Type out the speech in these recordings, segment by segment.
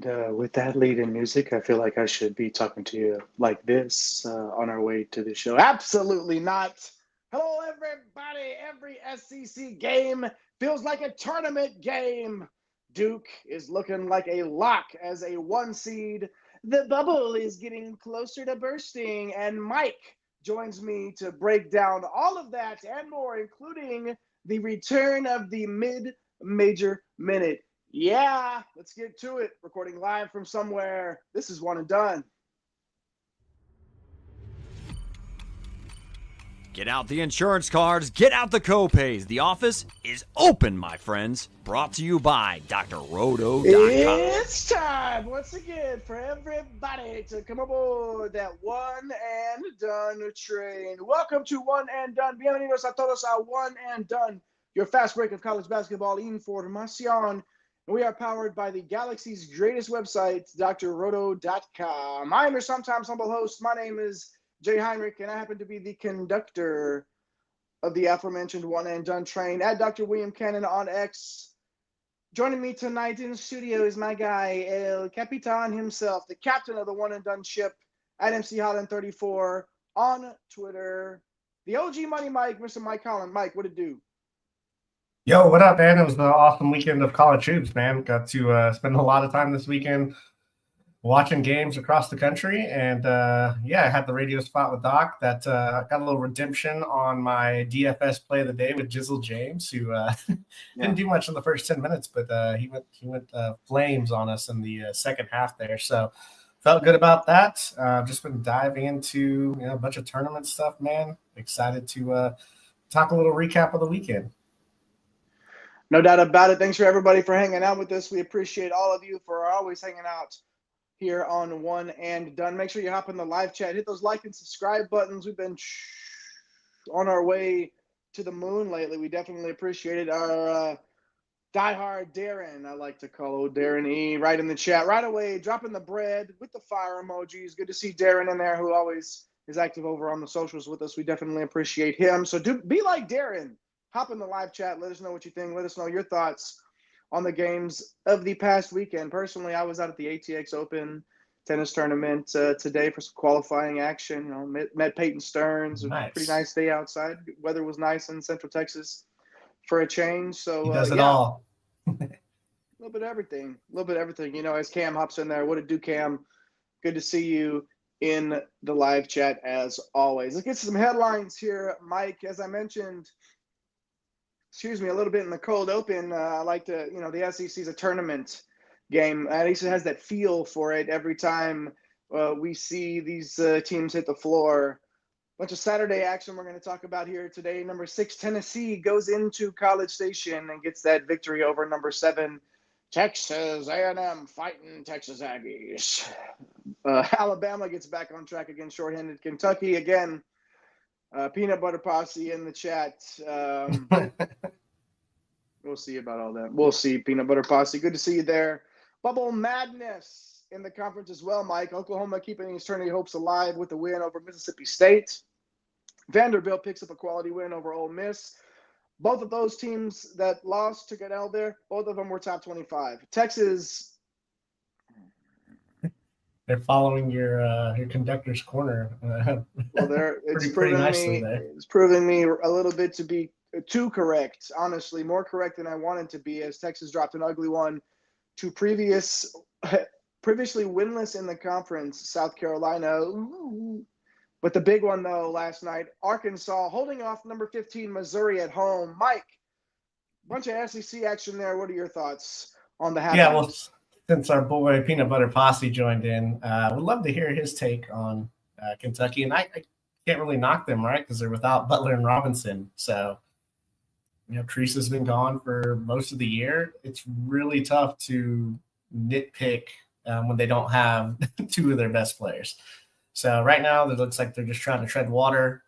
And with that lead-in music, I feel like I should be talking to you like this on our way to the show. Absolutely not. Hello, everybody. Every SEC game feels like a tournament game. Duke is looking like a lock as a 1 seed. The bubble is getting closer to bursting, and Mike joins me to break down all of that and more, including the return of the mid-major minute. Yeah, let's get to it. Recording live from somewhere. This is One and Done. Get out the insurance cards, get out the copays. The office is open, my friends. Brought to you by DrRoto.com. It's time once again for everybody to come aboard that One and Done train. Welcome to One and Done. Bienvenidos a todos a One and Done, your fast break of college basketball información. We are powered by the galaxy's greatest website, DrRoto.com. I am your sometimes humble host. My name is Jay Heinrich, and I happen to be the conductor of the aforementioned One and Done train at Dr. William Cannon on X. Joining me tonight in the studio is my guy, El Capitan himself, the captain of the One and Done ship at MC Holland 34 on Twitter. The OG Money Mike, Mr. Mike Holland. Mike, what it do? Yo, what up, man? It was an awesome weekend of college hoops, man. Got to spend a lot of time this weekend watching games across the country. And, I had the radio spot with Doc that got a little redemption on my DFS play of the day with Jizzle James, who didn't do much in the first 10 minutes, but he went flames on us in the second half there. So felt good about that. Just been diving into a bunch of tournament stuff, man. Excited to talk a little recap of the weekend. No doubt about it. Thanks for everybody for hanging out with us. We appreciate all of you for always hanging out here on One and Done. Make sure you hop in the live chat. Hit those like and subscribe buttons. We've been on our way to the moon lately. We definitely appreciate it. Our diehard Darren, I like to call old Darren E, right in the chat. Right away, dropping the bread with the fire emojis. Good to see Darren in there, who always is active over on the socials with us. We definitely appreciate him. So be like Darren. Hop in the live chat. Let us know what you think. Let us know your thoughts on the games of the past weekend. Personally, I was out at the ATX Open tennis tournament today for some qualifying action. Met Peyton Stearns. Nice. A pretty nice day outside. Weather was nice in Central Texas for a change. So he does it all. A little bit of everything. As Cam hops in there. What it do, Cam? Good to see you in the live chat as always. Let's get some headlines here, Mike. As I mentioned, a little bit in the cold open. I like to, the SEC's a tournament game. At least it has that feel for it every time we see these teams hit the floor. Bunch of Saturday action we're going to talk about here today. Number 6, Tennessee goes into College Station and gets that victory over number 7, Texas A&M fighting Texas Aggies. Alabama gets back on track against shorthanded Kentucky again. Peanut Butter Posse in the chat. We'll see about all that. We'll see, Peanut Butter Posse. Good to see you there. Bubble madness in the conference as well, Mike. Oklahoma keeping his tourney hopes alive with a win over Mississippi State. Vanderbilt picks up a quality win over Ole Miss. Both of those teams that lost took an L there. Both of them were top 25. Texas. They're following your conductor's corner. It's proving me a little bit to be too correct, honestly, more correct than I wanted to be, as Texas dropped an ugly one to previously winless in the conference, South Carolina. Ooh. But the big one, though, last night, Arkansas holding off number 15, Missouri at home. Mike, bunch of SEC action there. What are your thoughts on the happenings? Yeah, well, since our boy Peanut Butter Posse joined in, would love to hear his take on Kentucky. And I can't really knock them, right, because they're without Butler and Robinson. So, Kreese has been gone for most of the year. It's really tough to nitpick when they don't have 2 of their best players. So right now, it looks like they're just trying to tread water,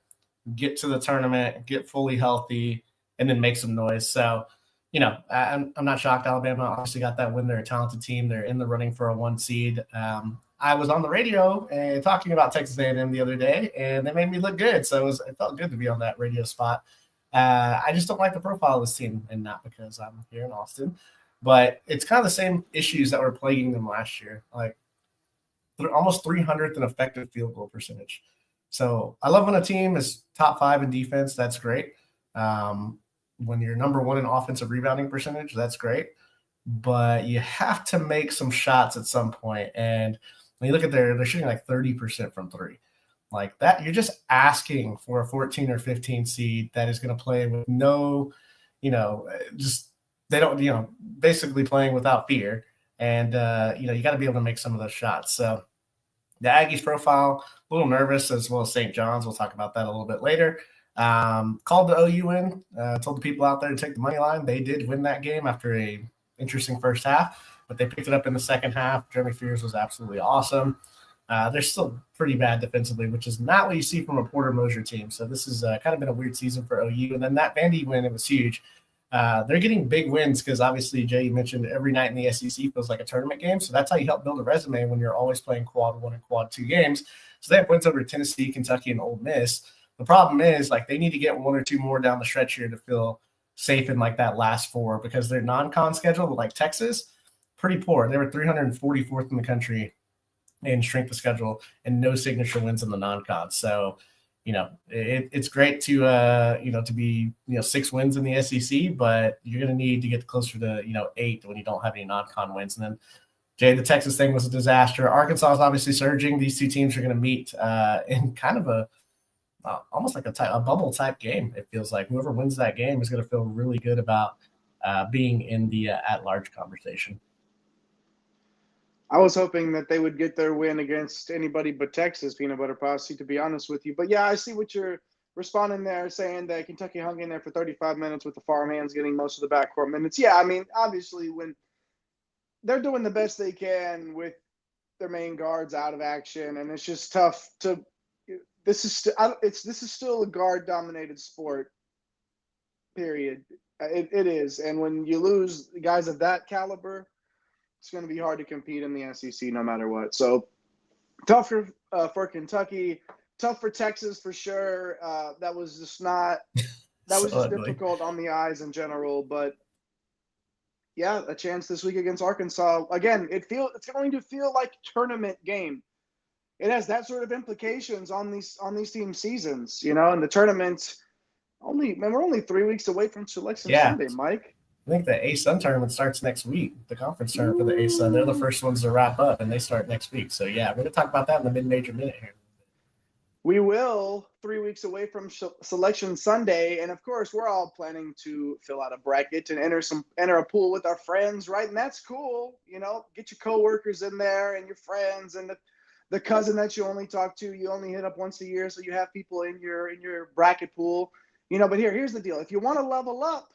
get to the tournament, get fully healthy, and then make some noise. So, I'm not shocked. Alabama obviously got that win. They're a talented team. They're in the running for a 1 seed. I was on the radio talking about Texas A&M the other day, and they made me look good. So it felt good to be on that radio spot. I just don't like the profile of this team, and not because I'm here in Austin. But it's kind of the same issues that were plaguing them last year. Like they're almost 300th in effective field goal percentage. So I love when a team is top 5 in defense. That's great. When you're number 1 in offensive rebounding percentage, that's great. But you have to make some shots at some point. And when you look at they're shooting like 30% from 3. Like that, you're just asking for a 14 or 15 seed that is going to play with no, just they don't, basically playing without fear. And, you got to be able to make some of those shots. So the Aggies profile, a little nervous, as well as St. John's. We'll talk about that a little bit later. Called the OU in, told the people out there to take the money line. They did win that game after a interesting first half, but they picked it up in the second half. Jeremy Fears was absolutely awesome. They're still pretty bad defensively, which is not what you see from a Porter Mosier team. So this has kind of been a weird season for OU. And then that Vandy win, it was huge. They're getting big wins because obviously, Jay, you mentioned every night in the SEC feels like a tournament game. So that's how you help build a resume when you're always playing quad 1 and quad 2 games. So they have wins over Tennessee, Kentucky, and Ole Miss. The problem is like they need to get 1 or 2 more down the stretch here to feel safe in like that last 4 because their non-con schedule, like Texas, pretty poor. They were 344th in the country in strength of schedule and no signature wins in the non-con. So, it's great to, to be, 6 wins in the SEC, but you're going to need to get closer to, 8 when you don't have any non-con wins. And then, Jay, the Texas thing was a disaster. Arkansas is obviously surging. These 2 teams are going to meet in kind of almost like a bubble type game. It feels like whoever wins that game is going to feel really good about being in the at-large conversation. I was hoping that they would get their win against anybody but Texas, Peanut Butter Posse, to be honest with you. But, yeah, I see what you're responding there, saying that Kentucky hung in there for 35 minutes with the farmhands getting most of the backcourt minutes. Yeah, I mean, obviously when they're doing the best they can with their main guards out of action, and it's just tough to – this is still a guard-dominated sport, period. It is. And when you lose guys of that caliber – it's going to be hard to compete in the SEC no matter what. So tough for Kentucky, tough for Texas for sure. That was just difficult on the eyes in general. But yeah, a chance this week against Arkansas. Again, it's going to feel like tournament game. It has that sort of implications on these team seasons, and the tournament. We're only 3 weeks away from Selection Sunday, Mike. I think the A-Sun tournament starts next week, the conference tournament for the A-Sun. They're the first ones to wrap up, and they start next week. So, yeah, we're going to talk about that in the mid-major minute here. We will, 3 weeks away from Selection Sunday. And, of course, we're all planning to fill out a bracket and enter a pool with our friends, right? And that's cool. Get your coworkers in there and your friends and the cousin that you only talk to. You only hit up once a year, so you have people in your bracket pool. But here's the deal. If you want to level up,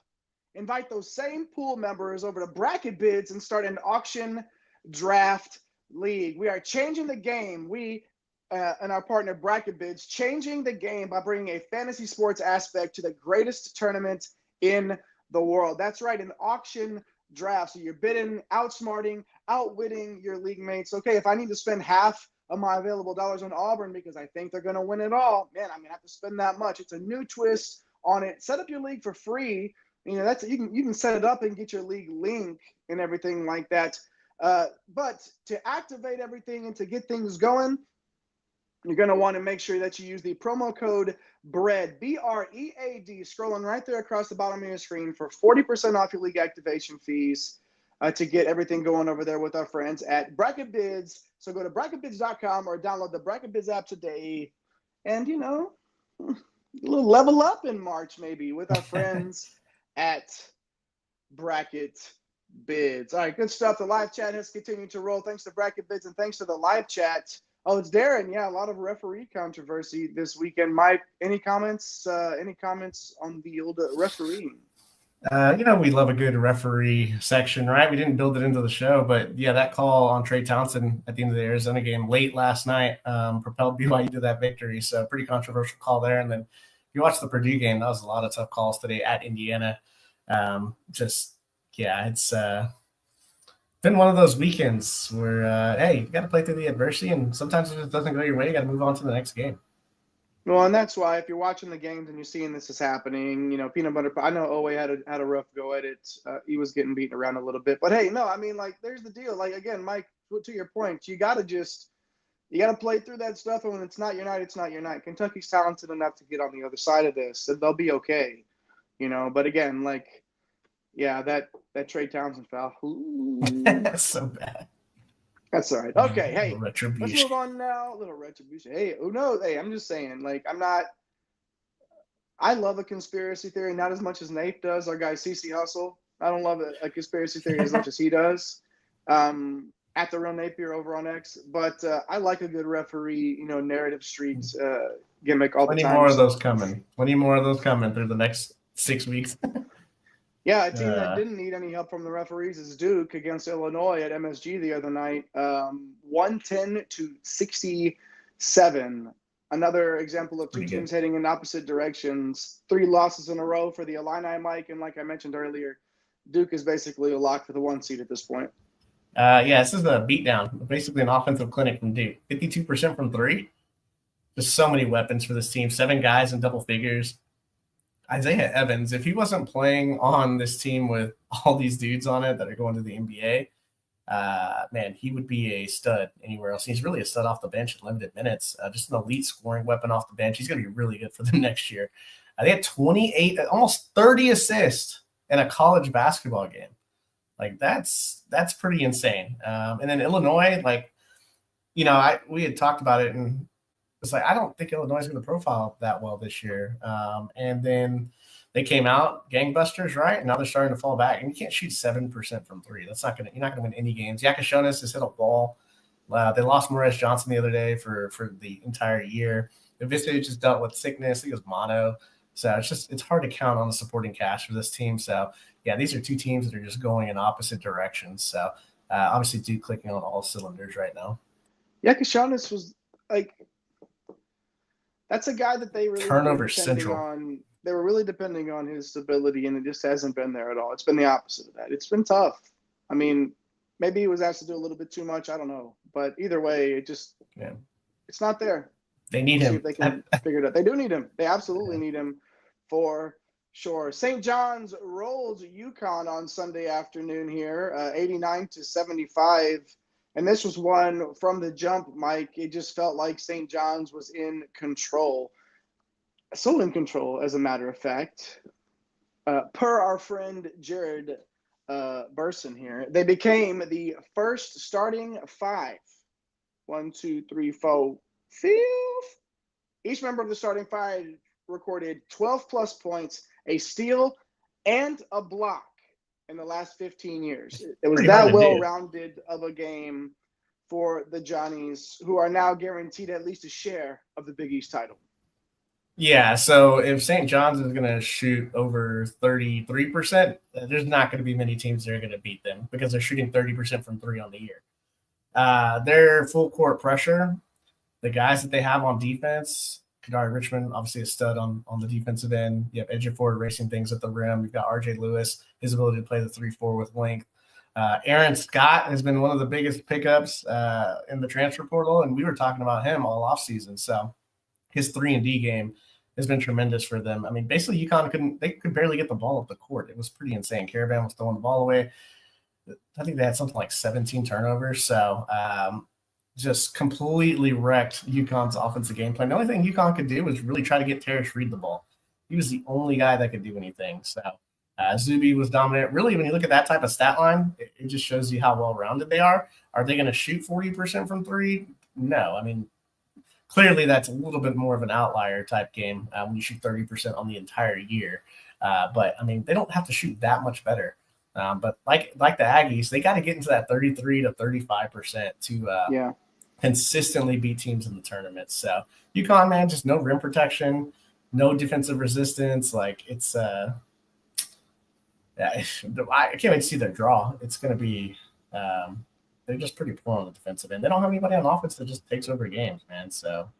invite those same pool members over to BracketBids and start an auction draft league. We are changing the game. We and our partner BracketBids changing the game by bringing a fantasy sports aspect to the greatest tournament in the world. That's right, an auction draft. So you're bidding, outsmarting, outwitting your league mates. Okay, if I need to spend half of my available dollars on Auburn because I think they're going to win it all, man, I'm going to have to spend that much. It's a new twist on it. Set up your league for free. That's you can set it up and get your league link and everything like that. But to activate everything and to get things going, you're going to want to make sure that you use the promo code BREAD, BREAD, scrolling right there across the bottom of your screen for 40% off your league activation fees to get everything going over there with our friends at BracketBids. So go to bracketbids.com or download the BracketBids app today and, a little level up in March maybe with our friends at BracketBids. All right, good stuff. The live chat has continued to roll. Thanks to BracketBids and thanks to the live chat. Oh, it's Darren. Yeah, a lot of referee controversy this weekend. Mike, any comments on the old refereeing? We love a good referee section, right? We didn't build it into the show, but yeah, that call on Trey Townsend at the end of the Arizona game late last night propelled BYU to that victory. So pretty controversial call there. And then if you watch the Purdue game, that was a lot of tough calls today at Indiana. It's been one of those weekends where, hey, you got to play through the adversity, and sometimes if it doesn't go your way, you got to move on to the next game. Well, and that's why if you're watching the games and you're seeing this is happening, Peanut Butter. I know Owe had a rough go at it. He was getting beaten around a little bit, but hey, no, I mean, like, there's the deal. Like, again, Mike, to your point, you got to play through that stuff, and when it's not your night, it's not your night. Kentucky's talented enough to get on the other side of this, and they'll be okay, But again, like, yeah, that Trey Townsend foul. That's so bad. That's all right. Okay, hey, let's Retribution. move on now. A little retribution. Hey, who knows? Hey, I'm just saying, like, I love a conspiracy theory, not as much as Nate does, our guy CC Hustle. I don't love a conspiracy theory as much as he does. At the Real Napier over on X, but I like a good referee, narrative streets gimmick all the time. Plenty more of those coming. Plenty more of those coming through the next 6 weeks. Yeah, a team that didn't need any help from the referees is Duke against Illinois at MSG the other night, 110-67. Another example of two teams heading in opposite directions. 3 losses in a row for the Illini, Mike, and like I mentioned earlier, Duke is basically a lock for the 1 seed at this point. This is a beatdown, basically an offensive clinic from Duke. 52% from 3. Just so many weapons for this team. 7 guys in double figures. Isaiah Evans, if he wasn't playing on this team with all these dudes on it that are going to the NBA, man, he would be a stud anywhere else. He's really a stud off the bench in limited minutes. Just an elite scoring weapon off the bench. He's going to be really good for them next year. They had 28, almost 30 assists in a college basketball game. Like, that's pretty insane. And then Illinois, like, we had talked about it, and it's like, I don't think Illinois is going to profile that well this year. And then they came out gangbusters, right? And now they're starting to fall back. And you can't shoot 7% from 3. You're not going to win any games. Yakashonis has hit a ball. They lost Morris Johnson the other day for the entire year. Vistage has dealt with sickness. He was mono. So it's hard to count on the supporting cast for this team. So, yeah, these are 2 teams that are just going in opposite directions. So, obviously, Duke clicking on all cylinders right now. Yakashonis was like, that's a guy that they really turnover central. They were really depending on his stability, and it just hasn't been there at all. It's been the opposite of that. It's been tough. I mean, maybe he was asked to do a little bit too much. I don't know, but either way, it's not there. They need him. See if they can figure it out. They do need him. They absolutely need him for sure. St. John's rolls UConn on Sunday afternoon here, 89-75. And this was one from the jump, Mike. It just felt like St. John's was in control. So in control, as a matter of fact. Per our friend Jared Burson here, they became the first starting 5. 1, 2, 3, 4, 5. Each member of the starting 5 recorded 12-plus points, a steal, and a block in the last 15 years. It was that well-rounded of a game for the Johnnies, who are now guaranteed at least a share of the Big East title. Yeah, so if St. John's is going to shoot over 33%, there's not going to be many teams that are going to beat them because they're shooting 30% from 3 on the year. Their full court pressure, the guys that they have on defense, Kadari Richmond, obviously a stud on the defensive end. You have Ejiofor racing things at the rim. You've got RJ Lewis, his ability to play the 3-4 with length. Aaron Scott has been one of the biggest pickups in the transfer portal, and we were talking about him all offseason. So his 3-and-D game has been tremendous for them. I mean, basically UConn could barely get the ball up the court. It was pretty insane. Caravan was throwing the ball away. I think they had something like 17 turnovers. So just completely wrecked UConn's offensive game plan. The only thing UConn could do was really try to get Terrence Reed the ball. He was the only guy that could do anything. So Zuby was dominant. Really, when you look at that type of stat line, it just shows you how well-rounded they are. Are they going to shoot 40% from 3? No. I mean, clearly that's a little bit more of an outlier type game when you shoot 30% on the entire year. But, I mean, they don't have to shoot that much better. But like the Aggies, they got to get into that 33 to 35% to consistently beat teams in the tournament. So UConn, man, just no rim protection, no defensive resistance. Like it's I can't wait to see their draw. It's going to be they're just pretty poor on the defensive end. They don't have anybody on offense that just takes over games, man. So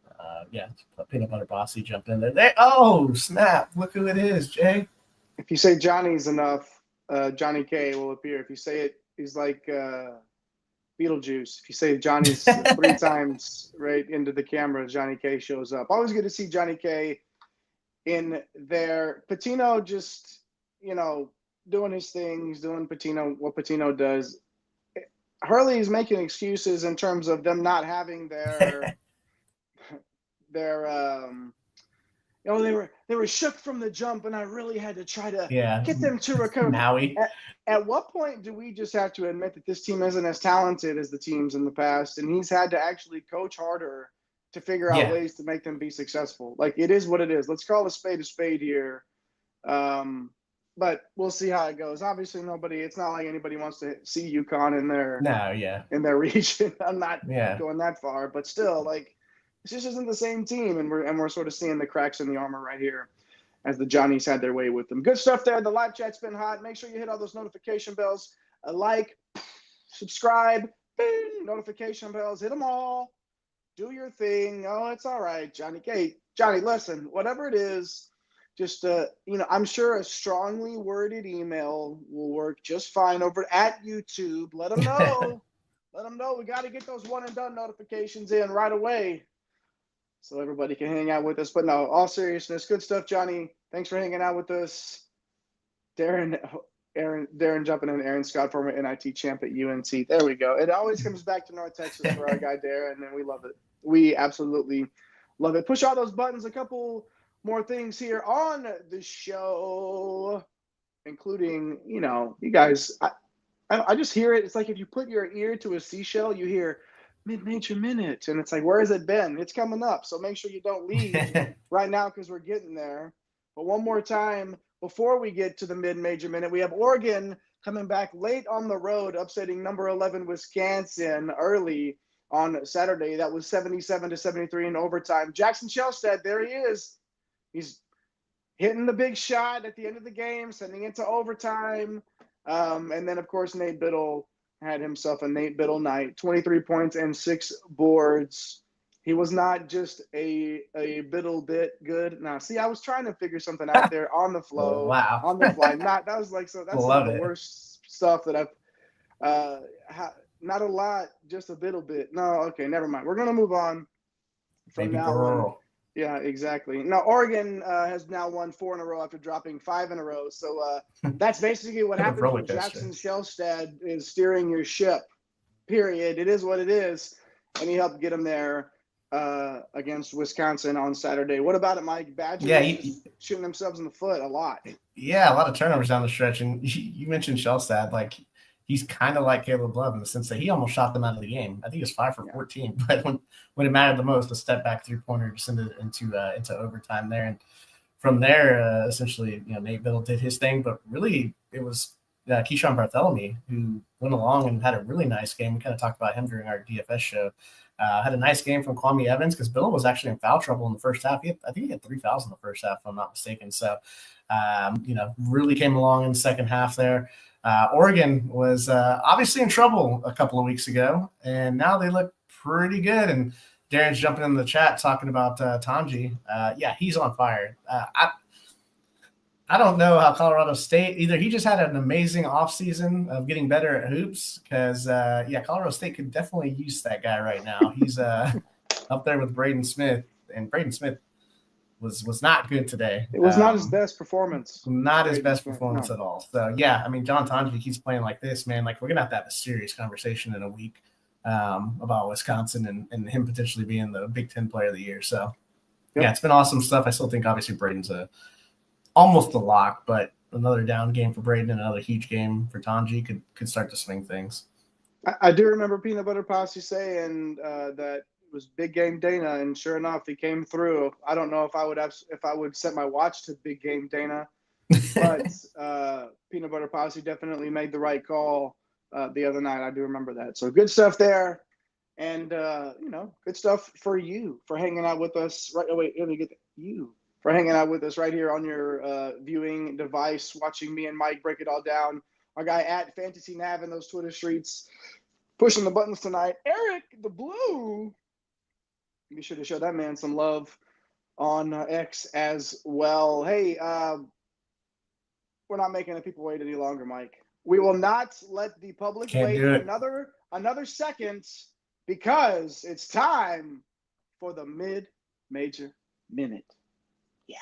Peanut Butter Bossy jumped in there. Oh snap! Look who it is, Jay. If you say Johnny's enough, Johnny K will appear. If you say it, he's like Beetlejuice. If you say Johnny's 3 times right into the camera, Johnny K shows up. Always good to see Johnny K in there. Patino just, doing his thing. He's doing what Patino does. Hurley's making excuses in terms of them not having their they were shook from the jump, and I really had to try to get them to recover. Maui. At what point do we just have to admit that this team isn't as talented as the teams in the past, and he's had to actually coach harder to figure out ways to make them be successful? Like, it is what it is. Let's call a spade here. But we'll see how it goes. Obviously, it's not like anybody wants to see UConn in their region. I'm not going that far, but still, like, this just isn't the same team, and we're sort of seeing the cracks in the armor right here as the Johnnies had their way with them. Good stuff there. The live chat's been hot. Make sure you hit all those notification bells. Subscribe, bing, notification bells. Hit them all. Do your thing. Oh, it's all right, Johnny. Hey, Johnny, listen, whatever it is, just, I'm sure a strongly worded email will work just fine over at YouTube. Let them know. Let them know we got to get those one and done notifications in right away so everybody can hang out with us. But no, all seriousness, good stuff, Johnny. Thanks for hanging out with us. Darren jumping in. Aaron Scott, former NIT champ at UNC. There we go. It always comes back to North Texas for our guy Darren, and we love it. We absolutely love it. Push all those buttons. A couple more things here on the show, including, you guys, I just hear it. It's like if you put your ear to a seashell, you hear Mid-Major Minute, and it's like, where has it been? It's coming up, so make sure you don't leave right now because we're getting there. But one more time before we get to the Mid-Major Minute, we have Oregon coming back late on the road, upsetting number 11 Wisconsin early on Saturday. That was 77-73 in overtime. Jackson Shellstead, there he is. He's hitting the big shot at the end of the game, sending it to overtime. And then, of course, Nate Biddle had himself a Nate Biddle night, 23 points and 6 boards. He was not just a Biddle bit good. Now, see, I was trying to figure something out there on the flow. Wow. On the fly. That's some of the worst stuff that I've not a lot, just a Biddle bit. No, okay, never mind. We're going to move on from now on. Yeah, exactly. Now, Oregon has now won 4 in a row after dropping 5 in a row. So that's basically what happens when Jackson Shellstead is steering your ship, period. It is what it is. And he helped get them there against Wisconsin on Saturday. What about it, Mike? Badgers shooting themselves in the foot a lot. Yeah, a lot of turnovers down the stretch. And you mentioned Shellstead, like, he's kind of like Caleb Love in the sense that he almost shot them out of the game. I think he was 5 for 14, but when it mattered the most, a step back 3-pointer just into overtime there. And from there, essentially, Nate Biddle did his thing, but really it was Keyshawn Bartholomew who went along and had a really nice game. We kind of talked about him during our DFS show. Had a nice game from Kwame Evans because Biddle was actually in foul trouble in the first half. I think he had 3 fouls in the first half, if I'm not mistaken. So, really came along in the second half there. Oregon was obviously in trouble a couple of weeks ago, and now they look pretty good. And Darren's jumping in the chat talking about Tanji. He's on fire. I don't know how Colorado State – either he just had an amazing offseason of getting better at hoops because, Colorado State could definitely use that guy right now. He's up there with Braden Smith, and Braden Smith was not good today. It was not his best performance. Not his best performance at all. So, John Tanji keeps playing like this, man. Like, we're going to have a serious conversation in a week about Wisconsin and him potentially being the Big Ten Player of the Year. So, it's been awesome stuff. I still think, obviously, Braden's almost a lock, but another down game for Braden and another huge game for Tanji could start to swing things. I do remember Peanut Butter Posse saying that it was Big Game Dana, and sure enough, he came through. I don't know if I would set my watch to Big Game Dana, but Peanut Butter Posse definitely made the right call the other night. I do remember that. So good stuff there, and good stuff for you for hanging out with us. Right? Oh wait, let me get you for hanging out with us right here on your viewing device, watching me and Mike break it all down. Our guy at Fantasy Nav in those Twitter streets, pushing the buttons tonight. Eric the Blue. Be sure to show that man some love on X as well. Hey, we're not making the people wait any longer, Mike. We will not let the public wait another second because it's time for the mid-major minute. Yeah.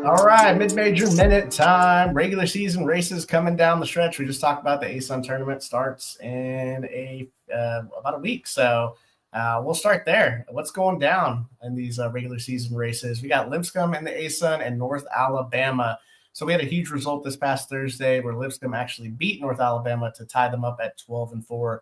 All right, mid-major minute time. Regular season races coming down the stretch. We just talked about the ASUN tournament starts in about a week. So we'll start there. What's going down in these regular season races? We got Lipscomb in the ASUN and North Alabama. So we had a huge result this past Thursday where Lipscomb actually beat North Alabama to tie them up at 12-4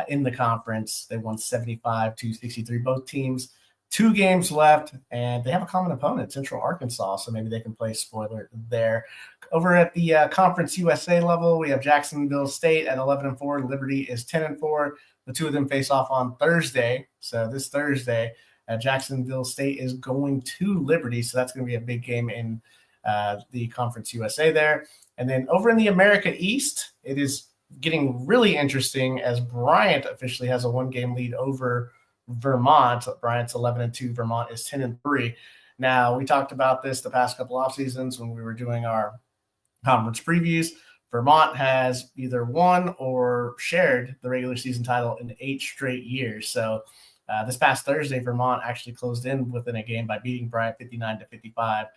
in the conference. They won 75-63. Both teams 2 games left, and they have a common opponent, Central Arkansas, so maybe they can play spoiler there. Over at the Conference USA level, we have Jacksonville State at 11-4. Liberty is 10-4. The two of them face off on Thursday. So this Thursday, Jacksonville State is going to Liberty, so that's going to be a big game in the Conference USA there. And then over in the America East, it is getting really interesting as Bryant officially has a 1-game lead over Vermont. Bryant's 11-2. Vermont is 10-3. Now, we talked about this the past couple off seasons when we were doing our conference previews. Vermont has either won or shared the regular season title in 8 straight years. So this past Thursday, Vermont actually closed in within a game by beating Bryant 59-55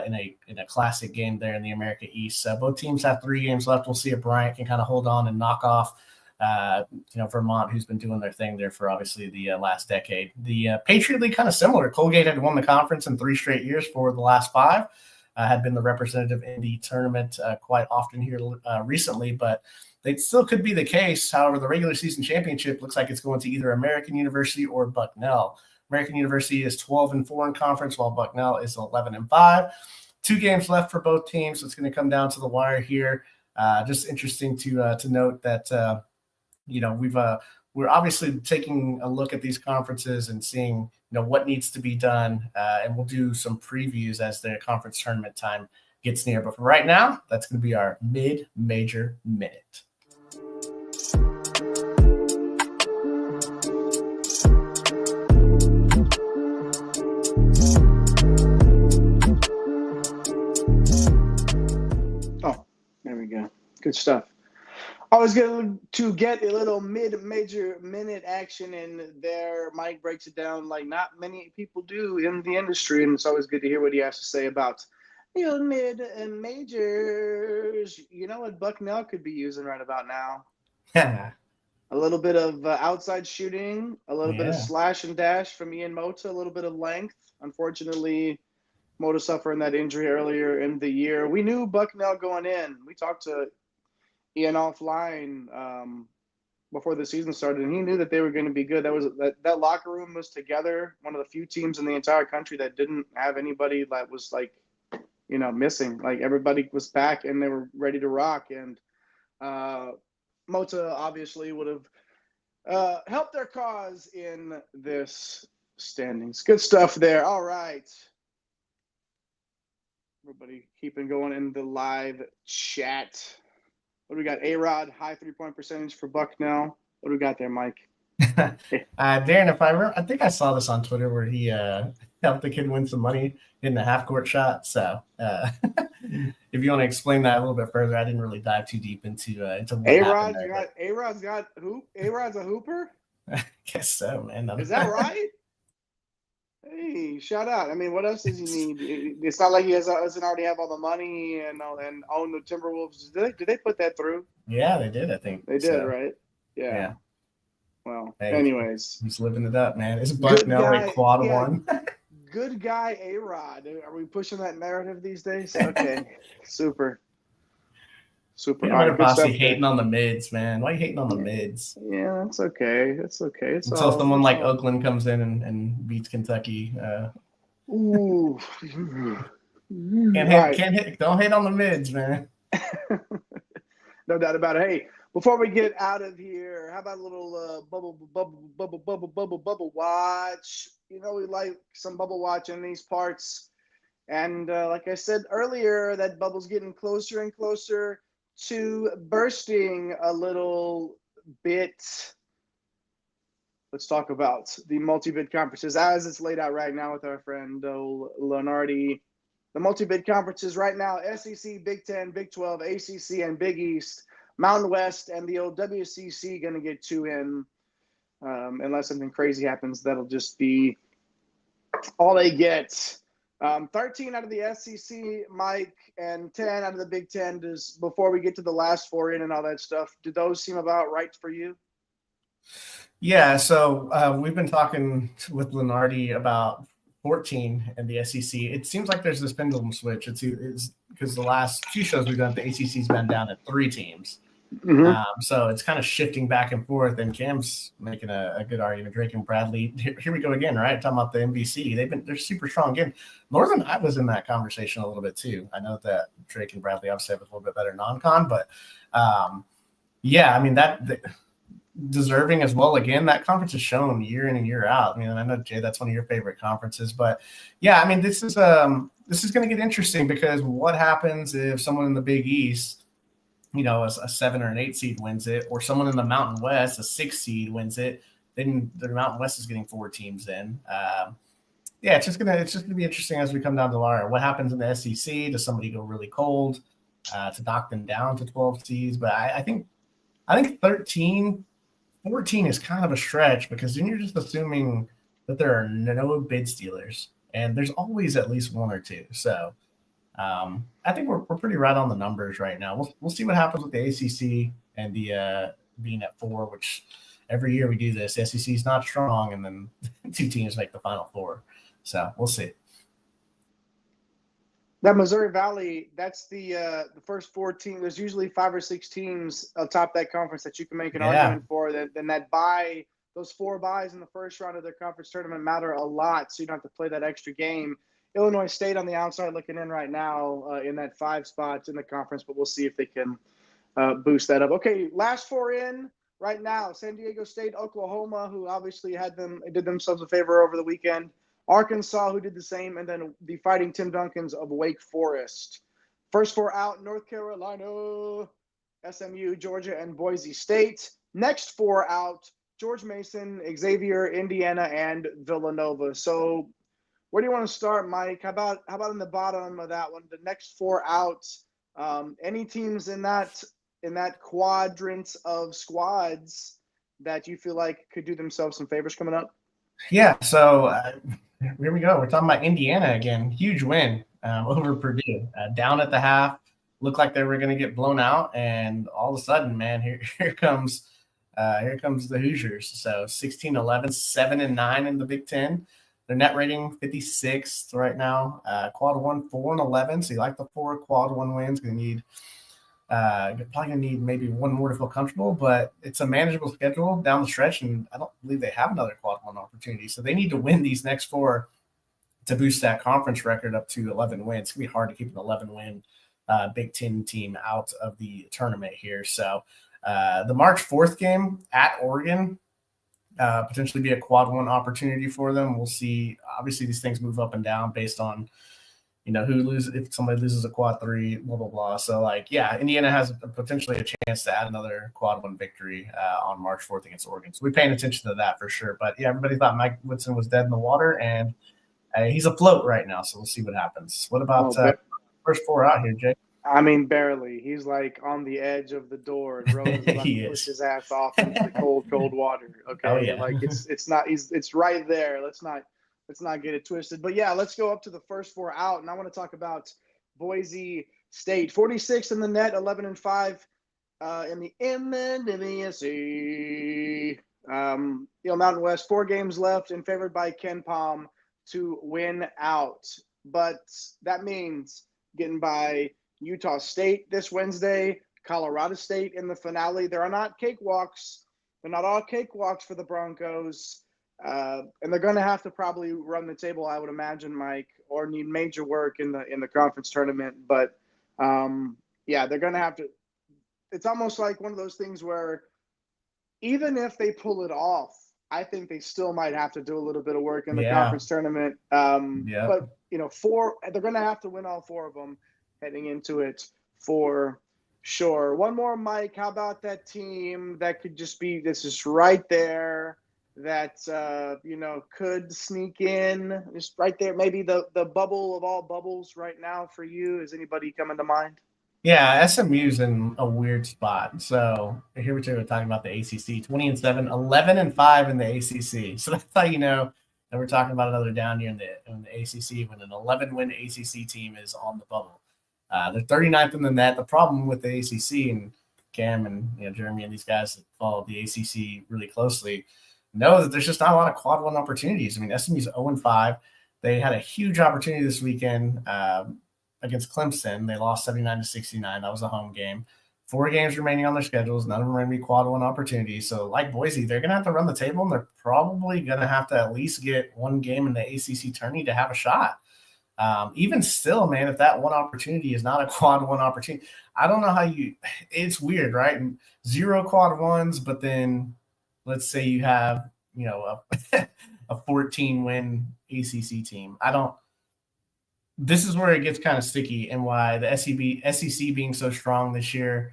in a classic game there in the America East. So both teams have 3 games left. We'll see if Bryant can kind of hold on and knock off Vermont, who's been doing their thing there for obviously the last decade. The Patriot League kind of similar. Colgate had won the conference in 3 straight years for the last 5. Had been the representative in the tournament quite often here recently, but it still could be the case. However, the regular season championship looks like it's going to either American University or Bucknell. American University is 12-4 in conference, while Bucknell is 11-5. 2 games left for both teams, so it's going to come down to the wire here. Just interesting to note that we're obviously taking a look at these conferences and seeing what needs to be done, and we'll do some previews as the conference tournament time gets near. But for right now, that's going to be our mid-major minute. Oh, there we go. Good stuff. Always good to get a little mid-major minute action in there. Mike breaks it down like not many people do in the industry, and it's always good to hear what he has to say about mid and majors. You know what Bucknell could be using right about now? A little bit of outside shooting, a little bit of slash and dash from Ian Mota, a little bit of length. Unfortunately, Mota suffering that injury earlier in the year. We knew Bucknell going in. We talked to Ian offline before the season started, and he knew that they were going to be good. That locker room was together. One of the few teams in the entire country that didn't have anybody that was missing. Like everybody was back and they were ready to rock. And Mota obviously would have helped their cause in this standings. Good stuff there. All right. Everybody keeping going in the live chat. What do we got? A-Rod, high 3-point percentage for Bucknell. What do we got there, Mike? Darren, if I remember, I think I saw this on Twitter where he helped the kid win some money in the half-court shot. So if you want to explain that a little bit further, I didn't really dive too deep into what happened there. A-Rod's got hoop. A-Rod's a hooper? I guess so, man. Is that right? Hey, shout out. I mean, what else does he need? It's not like he doesn't already have all the money and own the Timberwolves. Did they put that through? Yeah, they did, I think. They did, right? Yeah. Well, hey, anyways. He's living it up, man. Is Bucknell a quad one? Good guy, A-Rod. Are we pushing that narrative these days? Okay. Super. Posse hating on the mids, man. Why are you hating on the mids? Yeah, that's okay. Until someone like Oakland comes in and beats Kentucky. Ooh. Don't hate on the mids, man. No doubt about it. Hey, before we get out of here, how about a little bubble watch? We like some bubble watch in these parts. And like I said earlier, that bubble's getting closer and closer to bursting a little bit. let's talk about the multi-bid conferences as it's laid out right now with our friend Lenardi. The multi-bid conferences right now: SEC, Big 10, Big 12, ACC, and Big East. Mountain West and the old WCC going to get 2 in. Unless something crazy happens, that'll just be all they get. 13 out of the SEC, Mike, and 10 out of the Big 10. Before we get to the last 4 in and all that stuff, do those seem about right for you? Yeah, so we've been talking with Lenardi about 14 in the SEC. It seems like there's this pendulum switch. It's because the last few shows we've done, the ACC's been down at 3 teams. Mm-hmm. So it's kind of shifting back and forth, and Cam's making a good argument. Drake and Bradley, here we go again, right? Talking about the MVC, they're super strong again. Northern Iowa's in that conversation a little bit too. I know that Drake and Bradley obviously have a little bit better non-con, but yeah, I mean that deserving as well. Again, that conference is shown year in and year out. I mean, I know Jay, that's one of your favorite conferences, but yeah, I mean this is going to get interesting because what happens if someone in the Big East, a 7 or an 8 seed wins it, or someone in the Mountain West, a 6 seed wins it, then the Mountain West is getting 4 teams in. Yeah, it's just gonna be interesting as we come down to the wire. What happens in the SEC? Does somebody go really cold to knock them down to 12 seeds? But I think 13, 14 is kind of a stretch because then you're just assuming that there are no bid stealers, and there's always at least 1 or 2. So I think we're pretty right on the numbers right now. We'll see what happens with the ACC and the being at 4, which every year we do this. The SEC is not strong, and then 2 teams make the Final 4. So we'll see. That Missouri Valley, that's the first 4 teams. There's usually 5 or 6 teams atop that conference that you can make an argument for. Then that bye, those 4 byes in the first round of their conference tournament matter a lot, so you don't have to play that extra game. Illinois State on the outside looking in right now in that 5 spots in the conference, but we'll see if they can boost that up. Okay, last 4 in right now: San Diego State, Oklahoma, who obviously did themselves a favor over the weekend, Arkansas, who did the same, and then the Fighting Tim Duncans of Wake Forest. First 4 out: North Carolina, SMU, Georgia, and Boise State. Next 4 out: George Mason, Xavier, Indiana, and Villanova. So where do you want to start, Mike? How about in the bottom of that one, the next 4 out? Any teams in that quadrant of squads that you feel like could do themselves some favors coming up? Yeah, so here we go. We're talking about Indiana again. Huge win over Purdue. Down at the half, looked like they were going to get blown out, and all of a sudden, man, here comes the Hoosiers. So 16-11, 7-9 in the Big Ten. Their net rating 56th right now. Quad 1, 4-11. So you like the 4 quad 1 wins. You're probably gonna need maybe 1 more to feel comfortable, but it's a manageable schedule down the stretch, and I don't believe they have another quad 1 opportunity. So they need to win these next 4 to boost that conference record up to 11 wins. It's gonna be hard to keep an 11-win Big Ten team out of the tournament here. So the March 4th game at Oregon. Potentially be a quad 1 opportunity for them. We'll see. Obviously, these things move up and down based on, who loses. If somebody loses a quad 3, blah, blah, blah. So, Indiana has potentially a chance to add another quad 1 victory on March 4th against Oregon. So we're paying attention to that for sure. But, yeah, everybody thought Mike Woodson was dead in the water, and he's afloat right now. So we'll see what happens. What about first 4 out here, Jay? I mean, barely. He's like on the edge of the door, and Rose is about to push his ass off into the cold water. Okay, oh, yeah. It's right there. Let's not get it twisted. But yeah, let's go up to the first 4 out, and I want to talk about Boise State, 46 in the net, 11-5 in the MNWSC. Mountain West, 4 games left, and favored by Ken Palm to win out. But that means getting by Utah State this Wednesday, Colorado State in the finale. There are not cakewalks. They're not all cakewalks for the Broncos. And they're going to have to probably run the table, I would imagine, Mike, or need major work in the conference tournament. But, they're going to have to – it's almost like one of those things where even if they pull it off, I think they still might have to do a little bit of work in the conference tournament. But, they're going to have to win all 4 of them heading into it for sure. One more, Mike. How about that team that could just be – this is right there that could sneak in just right there? Maybe the bubble of all bubbles right now for you. Is anybody coming to mind? Yeah, SMU's in a weird spot. So here we're talking about the ACC, 20-7, 11-5 in the ACC. So that's how you know that we're talking about another down year in the ACC when an 11-win ACC team is on the bubble. They're 39th in the net. The problem with the ACC, and Cam and Jeremy and these guys that follow the ACC really closely know that there's just not a lot of quad one opportunities. I mean, SMU's 0-5. They had a huge opportunity this weekend against Clemson. They lost 79-69. That was a home game. 4 games remaining on their schedules. None of them are going to be quad one opportunities. So like Boise, they're going to have to run the table, and they're probably going to have to at least get one game in the ACC tourney to have a shot. Even still, man, if that one opportunity is not a quad one opportunity, I don't know it's weird, right? And 0 quad ones, but then let's say you have, a 14-win ACC team. This is where it gets kind of sticky, and why the SEC being so strong this year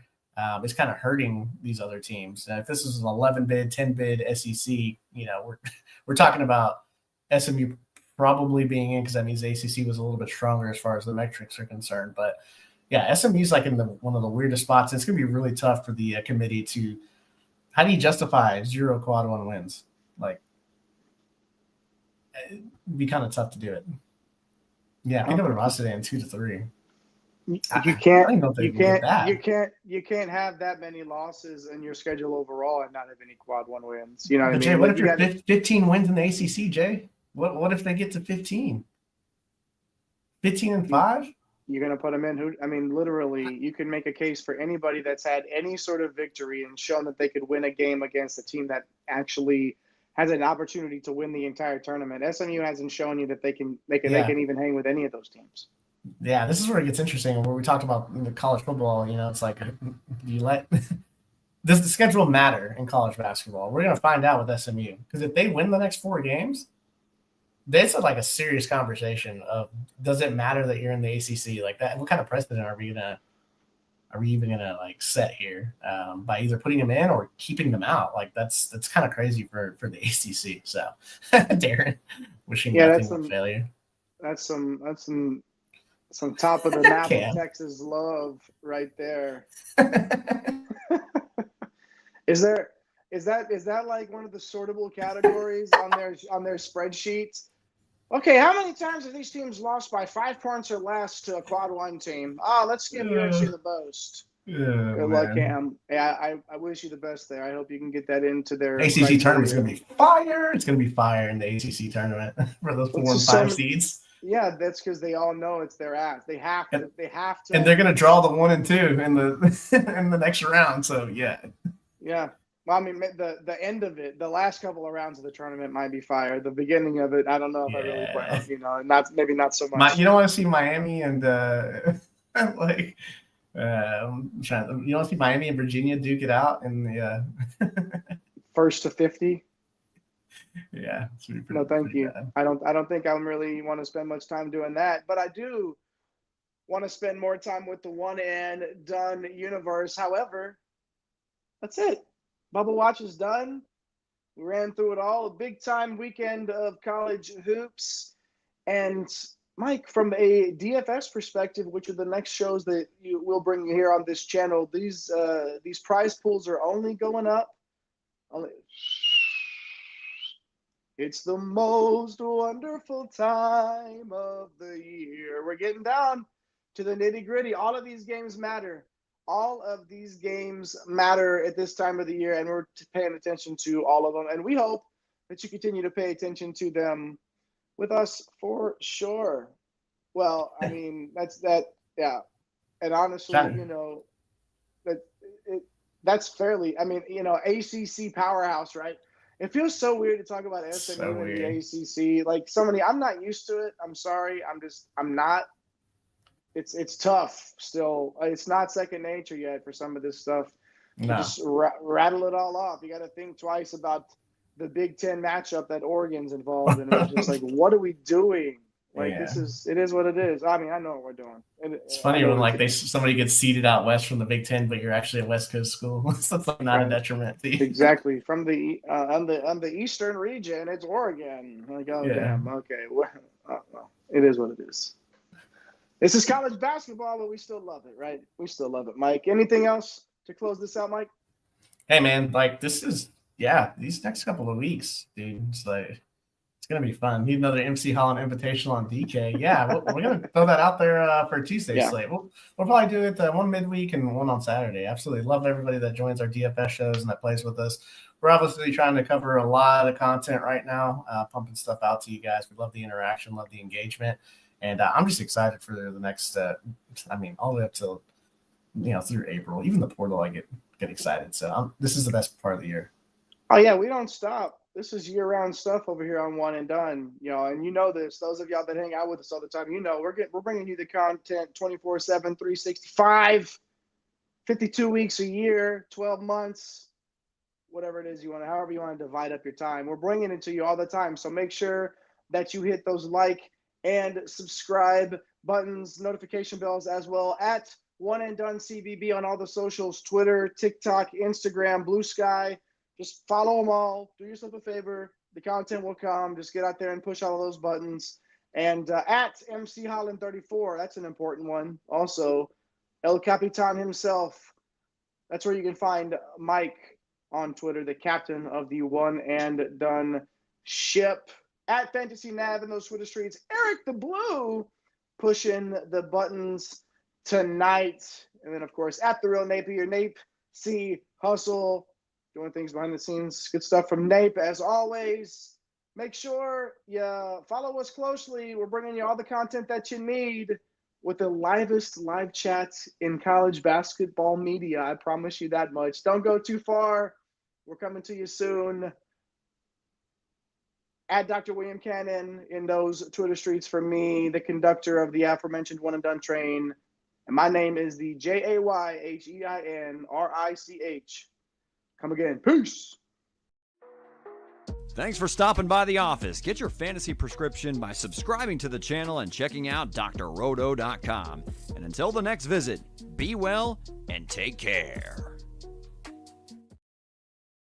is kind of hurting these other teams. If this is an 11-bid, 10-bid SEC, we're talking about SMU probably being in, because that means the ACC was a little bit stronger as far as the metrics are concerned. But yeah, SMU's like in one of the weirdest spots. It's going to be really tough for the committee to. How do you justify 0 quad one wins? Like, it'd be kind of tough to do it. Yeah, I think I would have lost it in 2-3. You can't have that many losses in your schedule overall and not have any quad one wins. You know what I mean? Jay, what if you're 15 wins in the ACC, Jay? What if they get to 15? 15-5? You're going to put them in. Literally, you can make a case for anybody that's had any sort of victory and shown that they could win a game against a team that actually has an opportunity to win the entire tournament. SMU hasn't shown you that they can even hang with any of those teams. Yeah, this is where it gets interesting. Where we talked about the college football, it's like, does the schedule matter in college basketball? We're going to find out with SMU, because if they win the next 4 games, that's like a serious conversation of, does it matter that you're in the ACC like that? What kind of precedent are we even gonna like set here by either putting them in or keeping them out? Like that's kind of crazy for the ACC. So Darren, wishing nothing but failure. That's some top of the map of Texas love right there. Is that like one of the sortable categories on their spreadsheets? Okay, how many times have these teams lost by 5 points or less to a quad one team? Let's give UNC the most. Good luck, Cam. Yeah, I wish you the best there. I hope you can get that into their ACC tournament. Is going to be fire. It's going to be fire in the ACC tournament for those 4 and 5 seeds. Yeah, that's because they all know it's their ass. They have to. And they're going to draw the 1 and 2 in the next round. So yeah. Yeah. Well, the end of it, the last couple of rounds of the tournament might be fire. The beginning of it, I don't know if I really plan. Not so much. You don't want to see Miami and you want to see Miami and Virginia duke it out in the 1st to 50. Yeah. No, thank you. Bad. I don't think I really want to spend much time doing that, but I do want to spend more time with the one and done universe. However, that's it. Bubble Watch is done. We ran through it all. A big-time weekend of college hoops. And, Mike, from a DFS perspective, which are the next shows that we'll bring you here on this channel, these prize pools are only going up. It's the most wonderful time of the year. We're getting down to the nitty-gritty. All of these games matter. All of these games matter at this time of the year, and we're paying attention to all of them. And we hope that you continue to pay attention to them with us for sure. Well, that's that. Yeah. And honestly, that's fairly, ACC powerhouse, right? It feels so weird to talk about SMU and the ACC. Like I'm not used to it. I'm sorry. I'm not. It's tough still. It's not second nature yet for some of this stuff. No. Just rattle it all off. You got to think twice about the Big Ten matchup that Oregon's involved in. It's just like, what are we doing? Like Yeah. it is what it is. I mean, I know what we're doing. It's funny when like somebody gets seeded out west from the Big Ten, but you're actually a West Coast school. So it's like not a detriment to you. Exactly. From the on the eastern region, it's Oregon. Like, oh damn. Okay. Well, it is what it is. This is college basketball, but we still love it, right? We still love it, Mike. Anything else to close this out, Mike? Hey man, like these next couple of weeks, dude. It's gonna be fun. Need another MC Holland Invitational on DK. Yeah, we're gonna throw that out there for Tuesday slate. We'll probably do it one midweek and one on Saturday. Absolutely love everybody that joins our DFS shows and that plays with us. We're obviously trying to cover a lot of content right now, pumping stuff out to you guys. We love the interaction, love the engagement, and I'm just excited for the next. All the way up till through April, even the portal, I get excited. So this is the best part of the year. Oh yeah, we don't stop. This is year-round stuff over here on One and Done, and this. Those of y'all that hang out with us all the time, we're bringing you the content 24/7, 365, 52 weeks a year, 12 months, whatever it is however you want to divide up your time. We're bringing it to you all the time. So make sure that you hit those like and subscribe buttons, notification bells as well at One and Done CBB on all the socials, Twitter, TikTok, Instagram, Blue Sky. Just follow them all. Do yourself a favor. The content will come. Just get out there and push all of those buttons. And at MC Holland 34, that's an important one. Also, El Capitan himself. That's where you can find Mike on Twitter, the captain of the One and Done ship. At Fantasy Nav in those Twitter streets, Eric the Blue pushing the buttons tonight. And then, of course, at The Real Napier, Nape C. Hustle. Doing things behind the scenes. Good stuff from Nape, as always. Make sure you follow us closely. We're bringing you all the content that you need with the livest live chats in college basketball media. I promise you that much. Don't go too far. We're coming to you soon. At Dr. William Cannon in those Twitter streets for me, the conductor of the aforementioned One and Done train. And my name is the JAYHEINRICH. Come again. Peace. Thanks for stopping by the office. Get your fantasy prescription by subscribing to the channel and checking out drroto.com. And until the next visit, be well and take care.